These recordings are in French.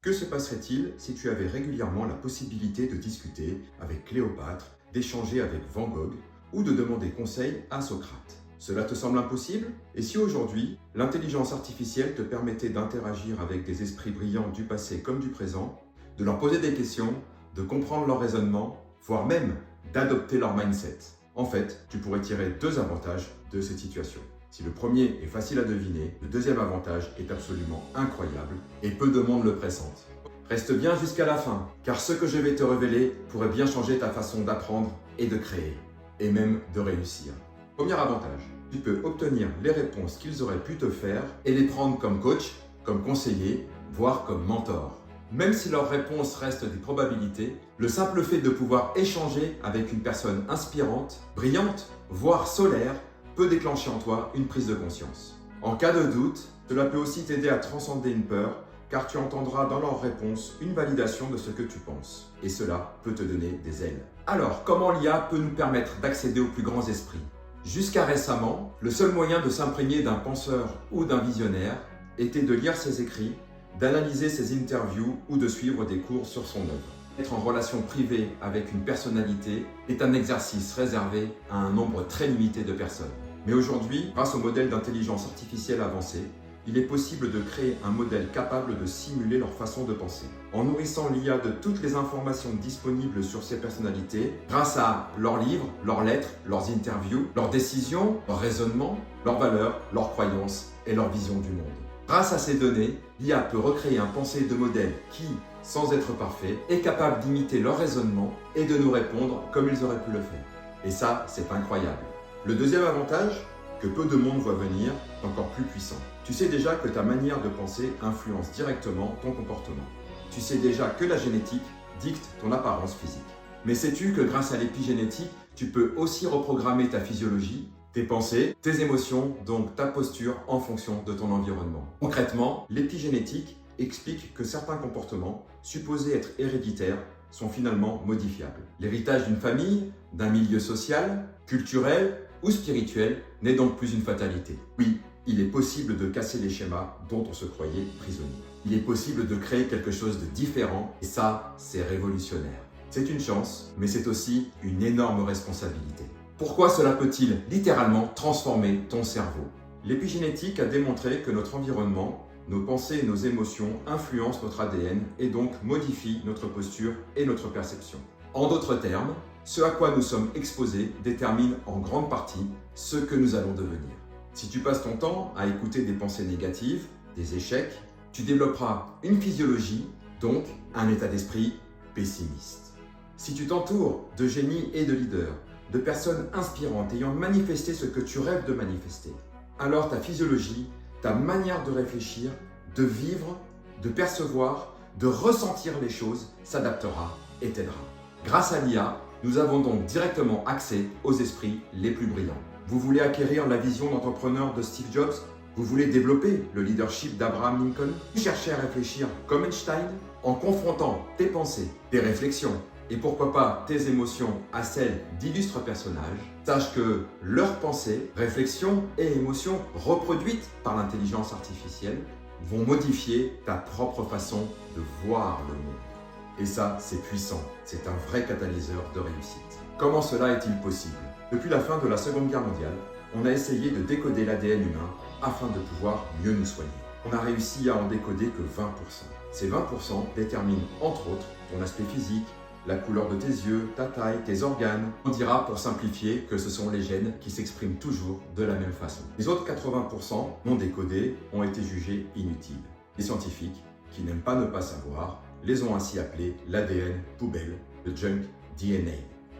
Que se passerait-il si tu avais régulièrement la possibilité de discuter avec Cléopâtre, d'échanger avec Van Gogh ou de demander conseil à Socrate? Cela te semble impossible? Et si aujourd'hui, l'intelligence artificielle te permettait d'interagir avec des esprits brillants du passé comme du présent, de leur poser des questions, de comprendre leur raisonnement, voire même d'adopter leur mindset? En fait, tu pourrais tirer deux avantages de cette situation. Si le premier est facile à deviner, le deuxième avantage est absolument incroyable et peu de monde le pressente. Reste bien jusqu'à la fin, car ce que je vais te révéler pourrait bien changer ta façon d'apprendre et de créer, et même de réussir. Premier avantage, tu peux obtenir les réponses qu'ils auraient pu te faire et les prendre comme coach, comme conseiller, voire comme mentor. Même si leurs réponses restent des probabilités, le simple fait de pouvoir échanger avec une personne inspirante, brillante, voire solaire, peut déclencher en toi une prise de conscience. En cas de doute, cela peut aussi t'aider à transcender une peur, car tu entendras dans leurs réponses une validation de ce que tu penses. Et cela peut te donner des ailes. Alors, comment l'IA peut nous permettre d'accéder aux plus grands esprits? Jusqu'à récemment, le seul moyen de s'imprégner d'un penseur ou d'un visionnaire était de lire ses écrits, d'analyser ses interviews ou de suivre des cours sur son œuvre. Être en relation privée avec une personnalité est un exercice réservé à un nombre très limité de personnes. Mais aujourd'hui, grâce au modèle d'intelligence artificielle avancée, il est possible de créer un modèle capable de simuler leur façon de penser. En nourrissant l'IA de toutes les informations disponibles sur ces personnalités, grâce à leurs livres, leurs lettres, leurs interviews, leurs décisions, leurs raisonnements, leurs valeurs, leurs croyances et leur vision du monde. Grâce à ces données, l'IA peut recréer un pensée de modèle qui, sans être parfait, est capable d'imiter leur raisonnement et de nous répondre comme ils auraient pu le faire. Et ça, c'est incroyable. Le deuxième avantage, que peu de monde voit venir, est encore plus puissant. Tu sais déjà que ta manière de penser influence directement ton comportement. Tu sais déjà que la génétique dicte ton apparence physique. Mais sais-tu que grâce à l'épigénétique, tu peux aussi reprogrammer ta physiologie, tes pensées, tes émotions, donc ta posture en fonction de ton environnement. Concrètement, l'épigénétique explique que certains comportements, supposés être héréditaires, sont finalement modifiables. L'héritage d'une famille, d'un milieu social, culturel ou spirituel n'est donc plus une fatalité. Oui, il est possible de casser les schémas dont on se croyait prisonnier. Il est possible de créer quelque chose de différent et ça, c'est révolutionnaire. C'est une chance, mais c'est aussi une énorme responsabilité. Pourquoi cela peut-il littéralement transformer ton cerveau? L'épigénétique a démontré que notre environnement, nos pensées et nos émotions influencent notre ADN et donc modifient notre posture et notre perception. En d'autres termes, ce à quoi nous sommes exposés détermine en grande partie ce que nous allons devenir. Si tu passes ton temps à écouter des pensées négatives, des échecs, tu développeras une physiologie, donc un état d'esprit pessimiste. Si tu t'entoures de génies et de leaders, de personnes inspirantes ayant manifesté ce que tu rêves de manifester, alors ta physiologie, ta manière de réfléchir, de vivre, de percevoir, de ressentir les choses s'adaptera et t'aidera. Grâce à l'IA, nous avons donc directement accès aux esprits les plus brillants. Vous voulez acquérir la vision d'entrepreneur de Steve Jobs? Vous voulez développer le leadership d'Abraham Lincoln? Vous cherchez à réfléchir comme Einstein en confrontant tes pensées, tes réflexions et pourquoi pas tes émotions à celles d'illustres personnages? Sache que leurs pensées, réflexions et émotions reproduites par l'intelligence artificielle vont modifier ta propre façon de voir le monde. Et ça, c'est puissant, c'est un vrai catalyseur de réussite. Comment cela est-il possible? Depuis la fin de la Seconde Guerre mondiale, on a essayé de décoder l'ADN humain afin de pouvoir mieux nous soigner. On a réussi à en décoder que 20%. Ces 20% déterminent entre autres ton aspect physique, la couleur de tes yeux, ta taille, tes organes. On dira pour simplifier que ce sont les gènes qui s'expriment toujours de la même façon. Les autres 80% non décodés ont été jugés inutiles. Les scientifiques, qui n'aiment pas ne pas savoir, les ont ainsi appelés l'ADN poubelle, le junk DNA.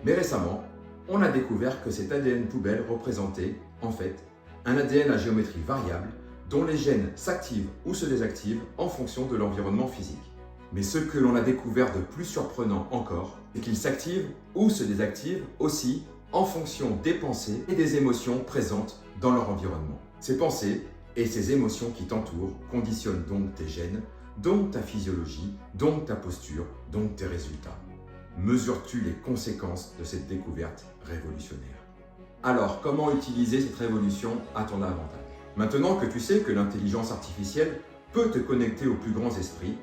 Mais récemment, on a découvert que cet ADN poubelle représentait, en fait, un ADN à géométrie variable dont les gènes s'activent ou se désactivent en fonction de l'environnement physique. Mais ce que l'on a découvert de plus surprenant encore, c'est qu'ils s'activent ou se désactivent aussi en fonction des pensées et des émotions présentes dans leur environnement. Ces pensées et ces émotions qui t'entourent conditionnent donc tes gènes, donc ta physiologie, donc ta posture, donc tes résultats. Mesures-tu les conséquences de cette découverte révolutionnaire? Alors, comment utiliser cette révolution à ton avantage? Maintenant que tu sais que l'intelligence artificielle peut te connecter aux plus grands esprits,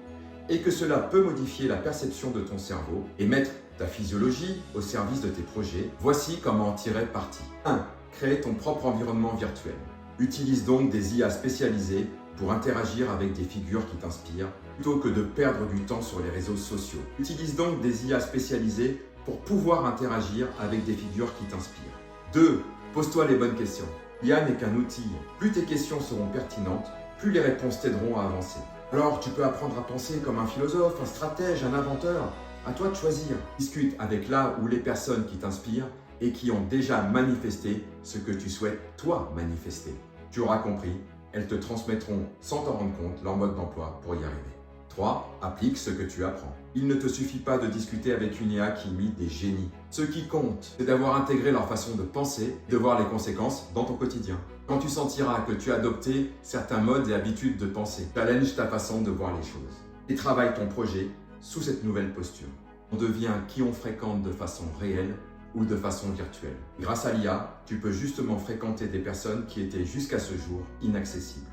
et que cela peut modifier la perception de ton cerveau et mettre ta physiologie au service de tes projets, voici comment en tirer parti. 1. Créer ton propre environnement virtuel. Utilise donc des IA spécialisées pour interagir avec des figures qui t'inspirent, plutôt que de perdre du temps sur les réseaux sociaux. Utilise donc des IA spécialisées pour pouvoir interagir avec des figures qui t'inspirent. 2. Pose-toi les bonnes questions. L'IA n'est qu'un outil. Plus tes questions seront pertinentes, plus les réponses t'aideront à avancer. Alors tu peux apprendre à penser comme un philosophe, un stratège, un inventeur. À toi de choisir. Discute avec là ou les personnes qui t'inspirent et qui ont déjà manifesté ce que tu souhaites toi manifester. Tu auras compris, elles te transmettront sans t'en rendre compte leur mode d'emploi pour y arriver. 3. Applique ce que tu apprends. Il ne te suffit pas de discuter avec une IA qui imite des génies. Ce qui compte, c'est d'avoir intégré leur façon de penser et de voir les conséquences dans ton quotidien. Quand tu sentiras que tu as adopté certains modes et habitudes de pensée, challenge ta façon de voir les choses. Et travaille ton projet sous cette nouvelle posture. On devient qui on fréquente de façon réelle ou de façon virtuelle. Grâce à l'IA, tu peux justement fréquenter des personnes qui étaient jusqu'à ce jour inaccessibles.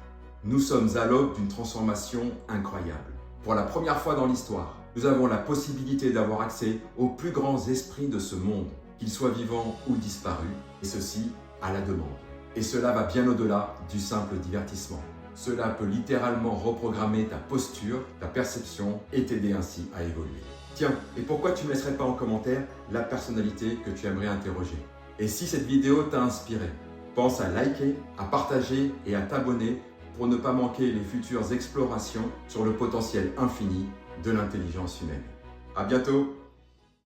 Nous sommes à l'aube d'une transformation incroyable. Pour la première fois dans l'histoire, nous avons la possibilité d'avoir accès aux plus grands esprits de ce monde, qu'ils soient vivants ou disparus, et ceci à la demande. Et cela va bien au-delà du simple divertissement. Cela peut littéralement reprogrammer ta posture, ta perception et t'aider ainsi à évoluer. Tiens, et pourquoi tu ne laisserais pas en commentaire la personnalité que tu aimerais interroger? Et si cette vidéo t'a inspiré, pense à liker, à partager et à t'abonner pour ne pas manquer les futures explorations sur le potentiel infini de l'intelligence humaine. À bientôt!